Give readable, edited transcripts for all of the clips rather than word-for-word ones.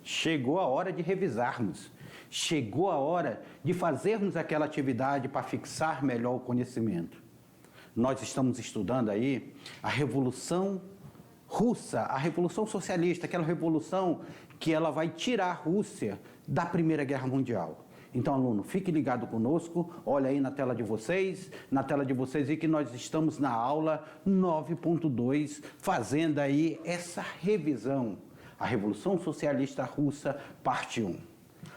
Chegou a hora de revisarmos. Chegou a hora de fazermos aquela atividade para fixar melhor o conhecimento. Nós estamos estudando aí a Revolução Russa, a Revolução Socialista, aquela revolução que ela vai tirar a Rússia da Primeira Guerra Mundial. Então, aluno, fique ligado conosco, olha aí na tela de vocês e que nós estamos na aula 9.2, fazendo aí essa revisão. A Revolução Socialista Russa, parte 1.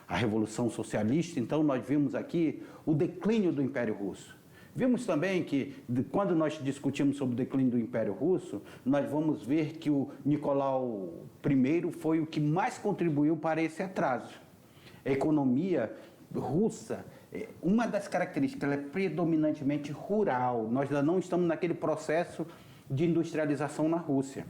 A Revolução Socialista, então, nós vimos aqui o declínio do Império Russo. Vimos também que, quando nós discutimos sobre o declínio do Império Russo, nós vamos ver que o Nicolau I foi o que mais contribuiu para esse atraso. A economia russa, uma das características, ela é predominantemente rural. Nós ainda não estamos naquele processo de industrialização na Rússia.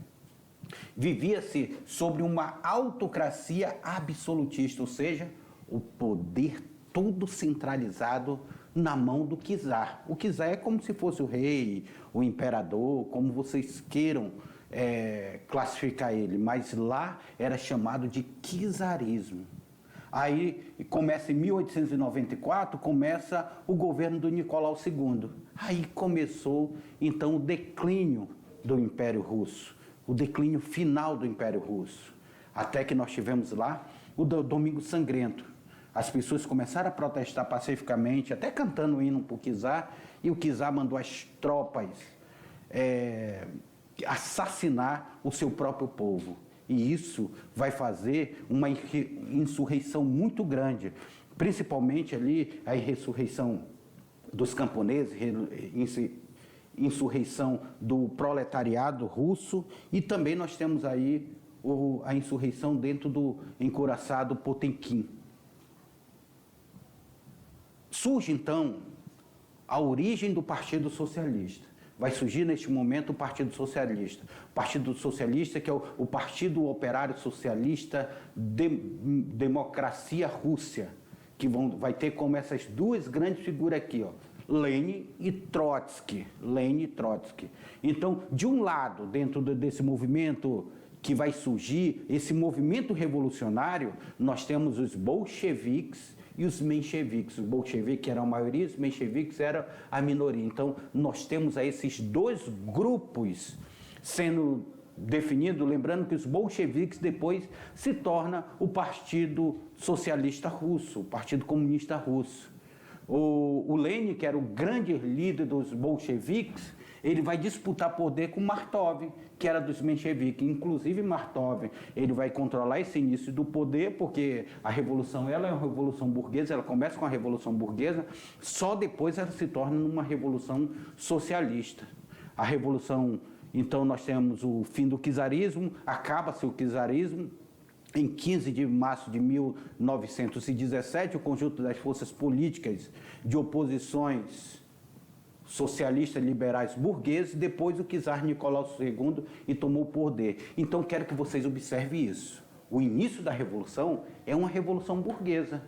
Vivia-se sobre uma autocracia absolutista, ou seja, o poder todo centralizado na mão do czar. O czar é como se fosse o rei, o imperador, como vocês queiram classificar ele, mas lá era chamado de czarismo. Aí começa em 1894, começa o governo do Nicolau II. Aí começou então o declínio do Império Russo, o declínio final do Império Russo, até que nós tivemos lá o Domingo Sangrento. As pessoas começaram a protestar pacificamente, até cantando o hino para o czar, e o czar mandou as tropas assassinar o seu próprio povo. E isso vai fazer uma insurreição muito grande, principalmente ali a insurreição dos camponeses, insurreição do proletariado russo, e também nós temos aí a insurreição dentro do encouraçado Potemkin. Surge então a origem do Partido Socialista. Vai surgir neste momento o Partido Socialista. O Partido Socialista, que é o Partido Operário Socialista Democracia Rússia, que vai ter como essas duas grandes figuras aqui, ó, Lenin e Trotsky. Lenin e Trotsky. Então, de um lado, dentro desse movimento que vai surgir, esse movimento revolucionário, nós temos os bolcheviques e os mencheviques. Os bolcheviques eram a maioria, os mencheviques eram a minoria. Então, nós temos aí esses dois grupos sendo definidos, lembrando que os bolcheviques depois se torna o Partido Socialista Russo, o Partido Comunista Russo. O Lenin, que era o grande líder dos bolcheviques, ele vai disputar poder com Martov, que era dos mencheviques. Inclusive Martov, ele vai controlar esse início do poder, porque a revolução, ela é uma revolução burguesa, ela começa com a revolução burguesa, só depois ela se torna uma revolução socialista. A revolução, então nós temos o fim do czarismo, acaba-se o czarismo. Em 15 de março de 1917, o conjunto das forças políticas de oposições socialistas, liberais, burgueses, depois o czar Nicolau II e tomou o poder. Então, quero que vocês observem isso. O início da revolução é uma revolução burguesa.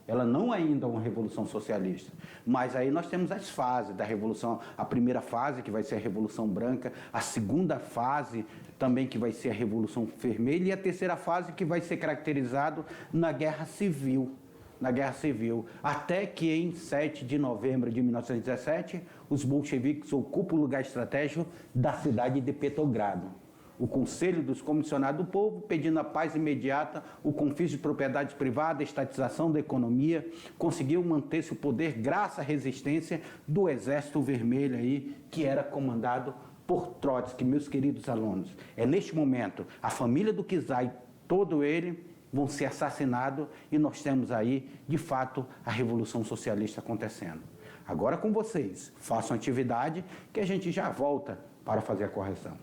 Ela não é ainda uma revolução socialista. Mas aí nós temos as fases da revolução. A primeira fase, que vai ser a Revolução Branca, a segunda fase também, que vai ser a Revolução Vermelha, e a terceira fase, que vai ser caracterizado na Guerra Civil. Na Guerra Civil, até que em 7 de novembro de 1917, os bolcheviques ocupam o lugar estratégico da cidade de Petrogrado. O Conselho dos Comissionados do Povo, pedindo a paz imediata, o confisco de propriedades privadas, a estatização da economia, conseguiu manter-se o poder graças à resistência do Exército Vermelho aí, que era comandado por Trotsky. Meus queridos alunos, é neste momento a família do czar e todo ele vão ser assassinados, e nós temos aí, de fato, a Revolução Socialista acontecendo. Agora com vocês, façam atividade que a gente já volta para fazer a correção.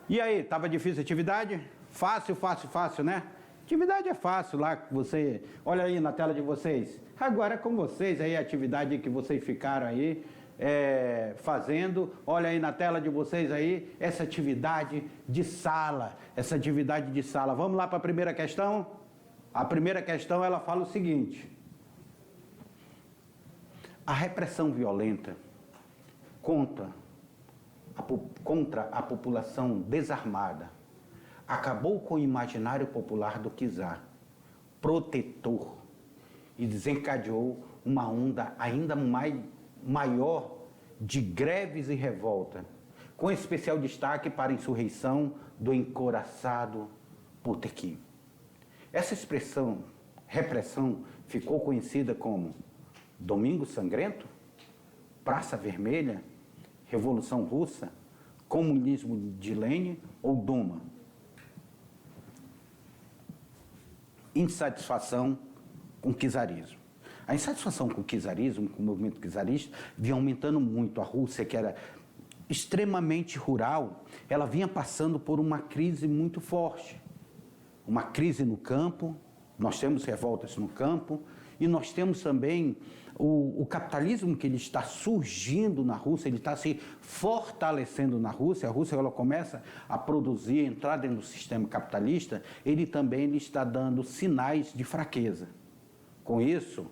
E aí, estava difícil a atividade? Fácil, fácil, fácil, né? Atividade é fácil lá, você olha aí na tela de vocês. Agora com vocês aí, a atividade que vocês ficaram aí, fazendo, olha aí na tela de vocês aí, essa atividade de sala, Vamos lá para a primeira questão? A primeira questão, ela fala o seguinte: a repressão violenta conta a contra a população desarmada, acabou com o imaginário popular do czar, protetor, e desencadeou uma onda ainda maior de greves e revolta, com especial destaque para a insurreição do encouraçado Potemkin. Essa expressão, repressão, ficou conhecida como Domingo Sangrento, Praça Vermelha, Revolução Russa, Comunismo de Lenin ou Duma. Insatisfação com o czarismo. A insatisfação com o czarismo, com o movimento czarista, vinha aumentando muito. A Rússia, que era extremamente rural, ela vinha passando por uma crise muito forte. Uma crise no campo, nós temos revoltas no campo, e nós temos também o capitalismo que ele está surgindo na Rússia, ele está se fortalecendo na Rússia. A Rússia ela começa a produzir, entrar dentro do sistema capitalista, ele também está dando sinais de fraqueza. Com isso,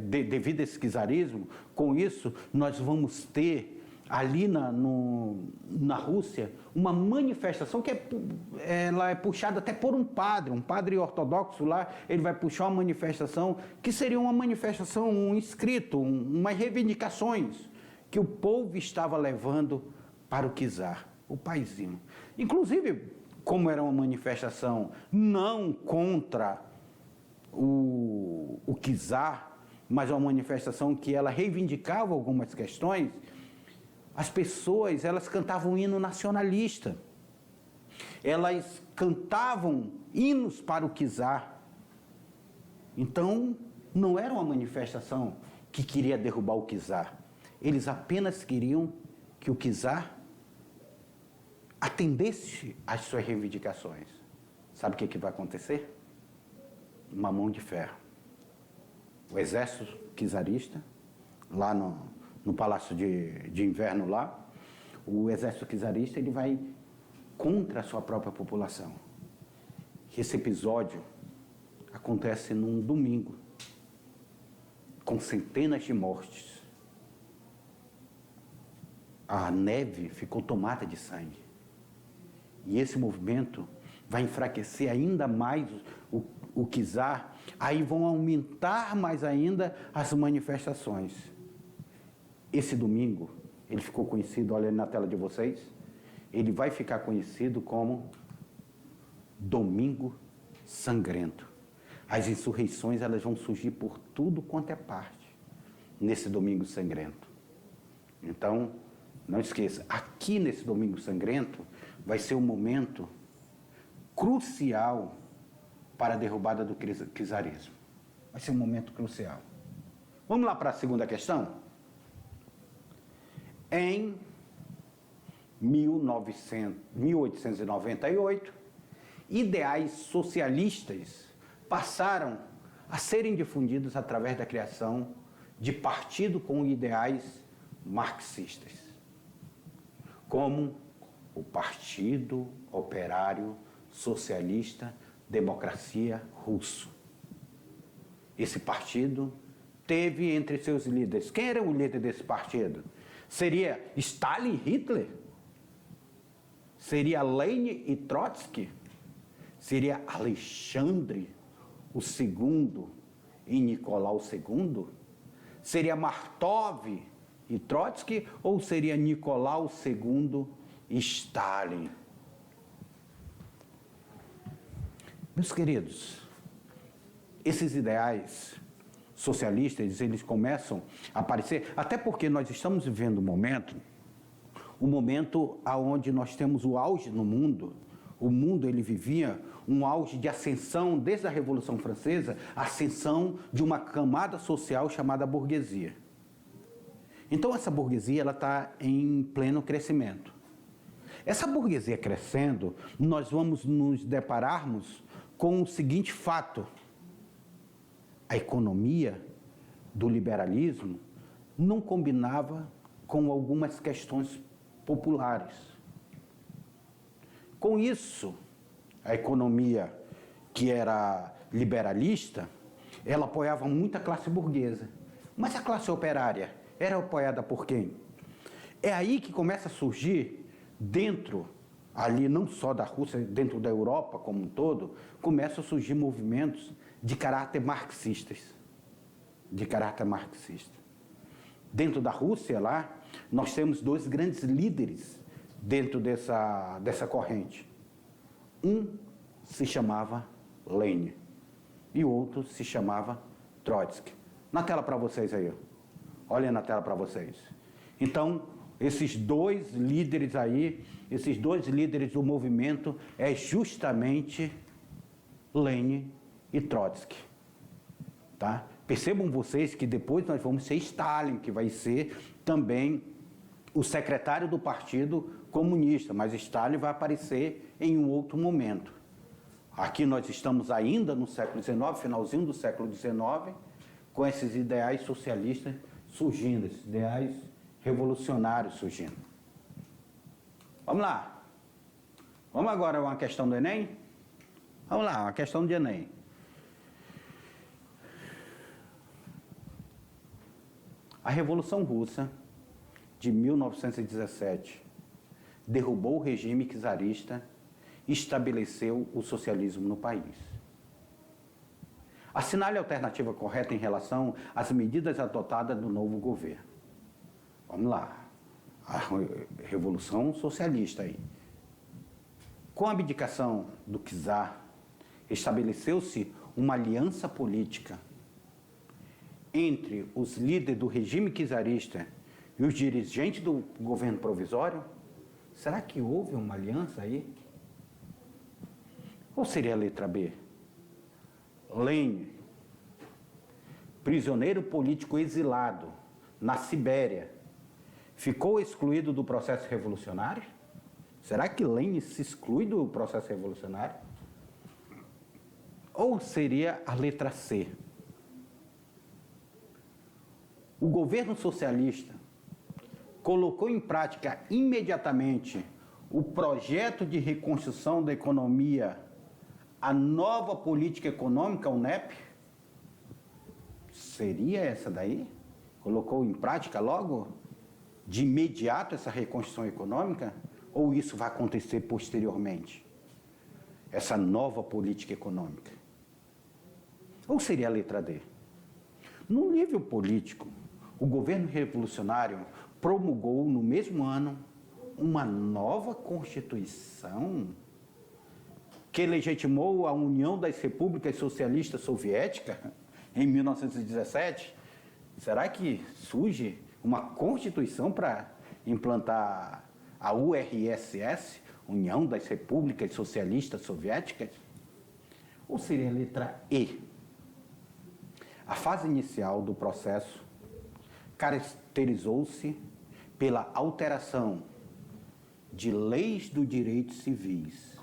devido a esse czarismo, com isso nós vamos ter ali na Rússia uma manifestação que ela é puxada até por um padre ortodoxo lá, ele vai puxar uma manifestação que seria uma manifestação, um escrito, umas reivindicações que o povo estava levando para o czar, o paizinho. Inclusive, como era uma manifestação não contra o czar, mas uma manifestação que ela reivindicava algumas questões, as pessoas, elas cantavam um hino nacionalista, elas cantavam hinos para o czar. Então, não era uma manifestação que queria derrubar o czar, eles apenas queriam que o czar atendesse às suas reivindicações. Sabe o que vai acontecer? Uma mão de ferro. O exército czarista, lá no Palácio de Inverno lá, o exército czarista ele vai contra a sua própria população. Esse episódio acontece num domingo, com centenas de mortes. A neve ficou tomada de sangue. E esse movimento vai enfraquecer ainda mais o czar, aí vão aumentar mais ainda as manifestações. Esse domingo, ele ficou conhecido, olha na tela de vocês, ele vai ficar conhecido como Domingo Sangrento. As insurreições, elas vão surgir por tudo quanto é parte, nesse Domingo Sangrento. Então, não esqueça, aqui nesse Domingo Sangrento, vai ser um momento crucial para a derrubada do czarismo. Vai ser um momento crucial. Vamos lá para a segunda questão? Em 1898, ideais socialistas passaram a serem difundidos através da criação de partido com ideais marxistas, como o Partido Operário Socialista Democracia Russo. Esse partido teve entre seus líderes, quem era o líder desse partido? Seria Stalin e Hitler? Seria Lenin e Trotsky? Seria Alexandre o II e Nicolau II? Seria Martov e Trotsky ou seria Nicolau II e Stalin? Meus queridos, esses ideais socialistas, eles começam a aparecer, até porque nós estamos vivendo um momento onde nós temos o auge no mundo. O mundo, ele vivia um auge de ascensão, desde a Revolução Francesa, ascensão de uma camada social chamada burguesia. Então, essa burguesia, ela está em pleno crescimento. Essa burguesia crescendo, nós vamos nos depararmos com o seguinte fato: a economia do liberalismo não combinava com algumas questões populares. Com isso, a economia que era liberalista, ela apoiava muito a classe burguesa. Mas a classe operária era apoiada por quem? É aí que começa a surgir, dentro, ali não só da Rússia, dentro da Europa como um todo, começam a surgir movimentos de caráter marxistas. De caráter marxista. Dentro da Rússia, lá, nós temos dois grandes líderes dentro dessa corrente. Um se chamava Lenin e o outro se chamava Trotsky. Na tela para vocês aí, olhem na tela para vocês. Então, esses dois líderes aí, esses dois líderes do movimento é justamente Lenin e Trotsky, tá? Percebam vocês que depois nós vamos ser Stalin, que vai ser também o secretário do Partido Comunista, mas Stalin vai aparecer em um outro momento. Aqui nós estamos ainda no século XIX, finalzinho do século XIX, com esses ideais socialistas surgindo, esses ideais revolucionários surgindo. Vamos lá. Vamos agora a uma questão do Enem? Vamos lá, uma questão de Enem. A Revolução Russa de 1917 derrubou o regime czarista e estabeleceu o socialismo no país. Assinale a alternativa correta em relação às medidas adotadas no novo governo. Vamos lá. A Revolução Socialista aí. Com a abdicação do czar, estabeleceu-se uma aliança política entre os líderes do regime czarista e os dirigentes do governo provisório? Será que houve uma aliança aí? Ou seria a letra B? Lenin, prisioneiro político exilado na Sibéria, ficou excluído do processo revolucionário? Será que Lenin se exclui do processo revolucionário? Ou seria a letra C? O governo socialista colocou em prática imediatamente o projeto de reconstrução da economia, a nova política econômica, o NEP? Seria essa daí? Colocou em prática logo, de imediato, essa reconstrução econômica? Ou isso vai acontecer posteriormente? Essa nova política econômica? Ou seria a letra D? No nível político, o governo revolucionário promulgou no mesmo ano uma nova Constituição que legitimou a União das Repúblicas Socialistas Soviéticas em 1917. Será que surge uma Constituição para implantar a URSS, União das Repúblicas Socialistas Soviéticas? Ou seria a letra E? A fase inicial do processo caracterizou-se pela alteração de leis do direito civis,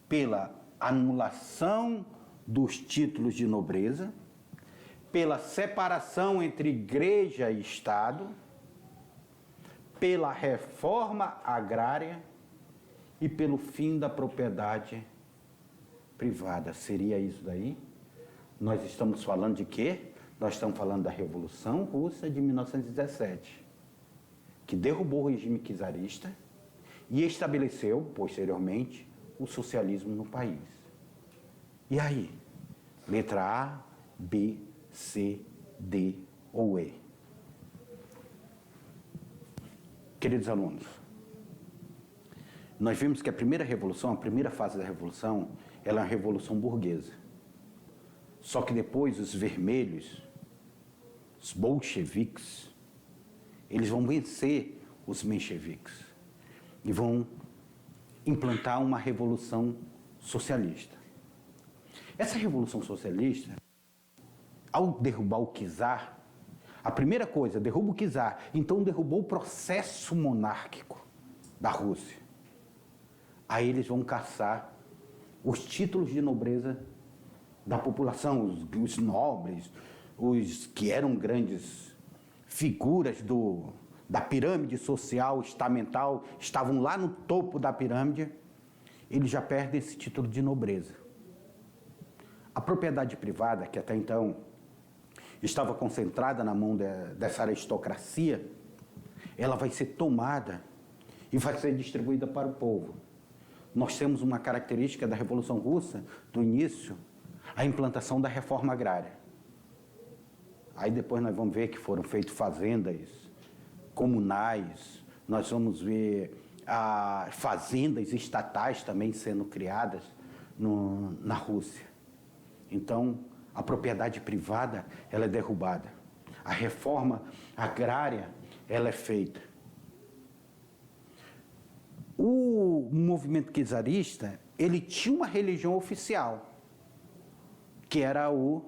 pela anulação dos títulos de nobreza, pela separação entre igreja e Estado, pela reforma agrária e pelo fim da propriedade privada. Seria isso daí? Nós estamos falando de quê? Nós estamos falando da Revolução Russa de 1917, que derrubou o regime czarista e estabeleceu, posteriormente, o socialismo no país. E aí? Letra A, B, C, D ou E? Queridos alunos, nós vimos que a primeira revolução, a primeira fase da revolução, ela é uma revolução burguesa. Só que depois os vermelhos, os bolcheviques, eles vão vencer os mencheviques e vão implantar uma revolução socialista. Essa revolução socialista, ao derrubar o czar, a primeira coisa, derruba o czar, então derrubou o processo monárquico da Rússia. Aí eles vão caçar os títulos de nobreza da população, os nobres, os que eram grandes figuras da pirâmide social, estamental, estavam lá no topo da pirâmide, eles já perdem esse título de nobreza. A propriedade privada, que até então estava concentrada na mão dessa aristocracia, ela vai ser tomada e vai ser distribuída para o povo. Nós temos uma característica da Revolução Russa, do início, a implantação da reforma agrária. Aí depois nós vamos ver que foram feitas fazendas comunais, nós vamos ver fazendas estatais também sendo criadas na Rússia. Então, a propriedade privada, ela é derrubada. A reforma agrária, ela é feita. O movimento czarista, ele tinha uma religião oficial, que era o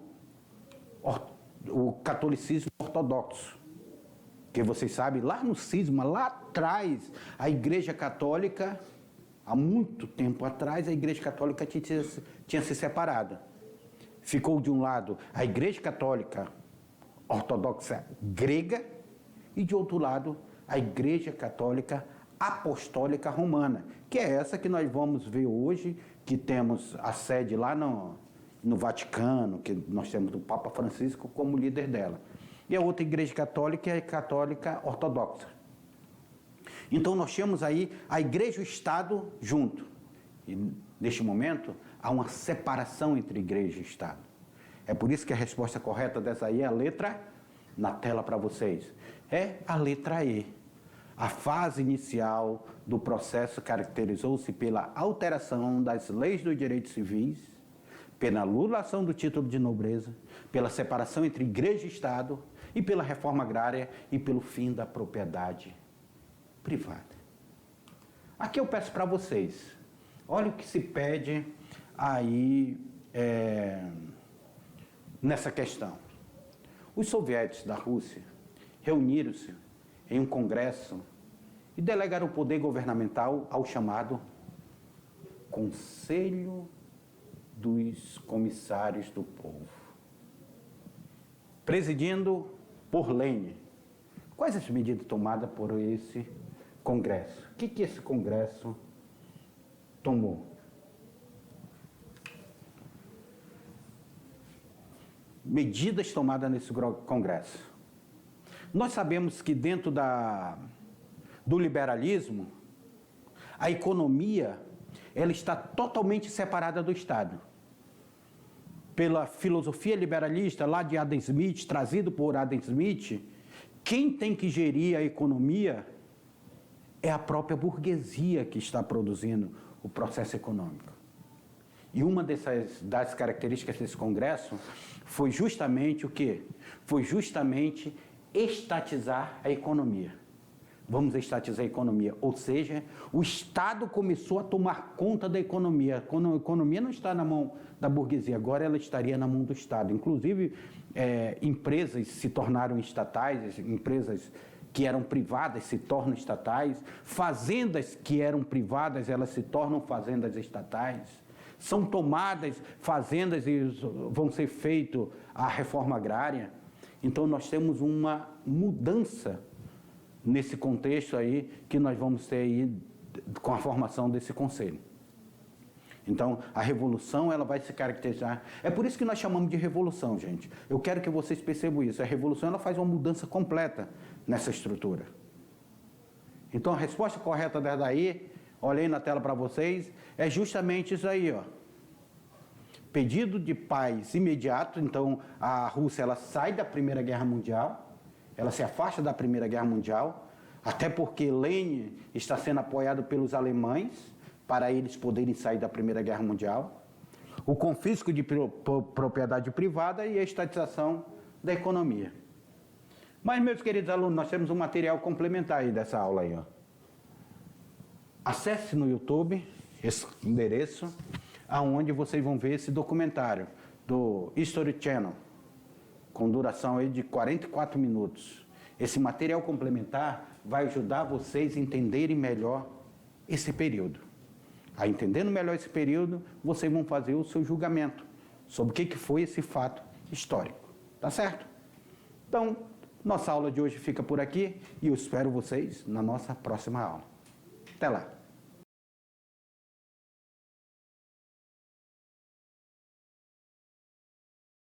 catolicismo ortodoxo. Que vocês sabem, lá no cisma, lá atrás, a Igreja Católica, há muito tempo atrás, a Igreja Católica tinha se separado. Ficou de um lado a Igreja Católica Ortodoxa Grega e de outro lado a Igreja Católica Apostólica Romana, que é essa que nós vamos ver hoje, que temos a sede lá no Vaticano, que nós temos o Papa Francisco como líder dela. E a outra igreja católica é a católica ortodoxa. Então nós temos aí a igreja e o Estado junto. E neste momento há uma separação entre igreja e Estado. É por isso que a resposta correta dessa aí é a letra, na tela para vocês, é a letra E. A fase inicial do processo caracterizou-se pela alteração das leis dos direitos civis, pela anulação do título de nobreza, pela separação entre igreja e Estado e pela reforma agrária e pelo fim da propriedade privada. Aqui eu peço para vocês, olha o que se pede aí nessa questão. Os soviéticos da Rússia reuniram-se em um congresso e delegaram o poder governamental ao chamado Conselho dos Comissários do Povo, presidindo por Lenin. Quais as medidas tomadas por esse congresso? O que esse congresso tomou? Medidas tomadas nesse congresso. Nós sabemos que dentro do liberalismo, a economia ela está totalmente separada do Estado. Pela filosofia liberalista lá de Adam Smith, trazido por Adam Smith, quem tem que gerir a economia é a própria burguesia que está produzindo o processo econômico. E uma das características desse congresso foi justamente o quê? Foi justamente estatizar a economia. Vamos estatizar a economia, ou seja, o Estado começou a tomar conta da economia. Quando a economia não está na mão da burguesia, agora ela estaria na mão do Estado. Inclusive, empresas se tornaram estatais, empresas que eram privadas se tornam estatais, fazendas que eram privadas, elas se tornam fazendas estatais. São tomadas fazendas e vão ser feita a reforma agrária. Então, nós temos uma mudança nesse contexto aí que nós vamos ter aí com a formação desse conselho. Então, a revolução, ela vai se caracterizar. É por isso que nós chamamos de revolução, gente. Eu quero que vocês percebam isso. A revolução, ela faz uma mudança completa nessa estrutura. Então, a resposta correta dessa aí, olhei na tela para vocês, é justamente isso aí, ó. Pedido de paz imediato. Então, a Rússia, ela sai da Primeira Guerra Mundial, ela se afasta da Primeira Guerra Mundial, até porque Lenin está sendo apoiado pelos alemães para eles poderem sair da Primeira Guerra Mundial. O confisco de propriedade privada e a estatização da economia. Mas, meus queridos alunos, nós temos um material complementar aí dessa aula aí, ó. Acesse no YouTube esse endereço, aonde vocês vão ver esse documentário do History Channel, com duração aí de 44 minutos. Esse material complementar vai ajudar vocês a entenderem melhor esse período. Aí, entendendo melhor esse período, vocês vão fazer o seu julgamento sobre o que foi esse fato histórico. Tá certo? Então, nossa aula de hoje fica por aqui e eu espero vocês na nossa próxima aula. Até lá!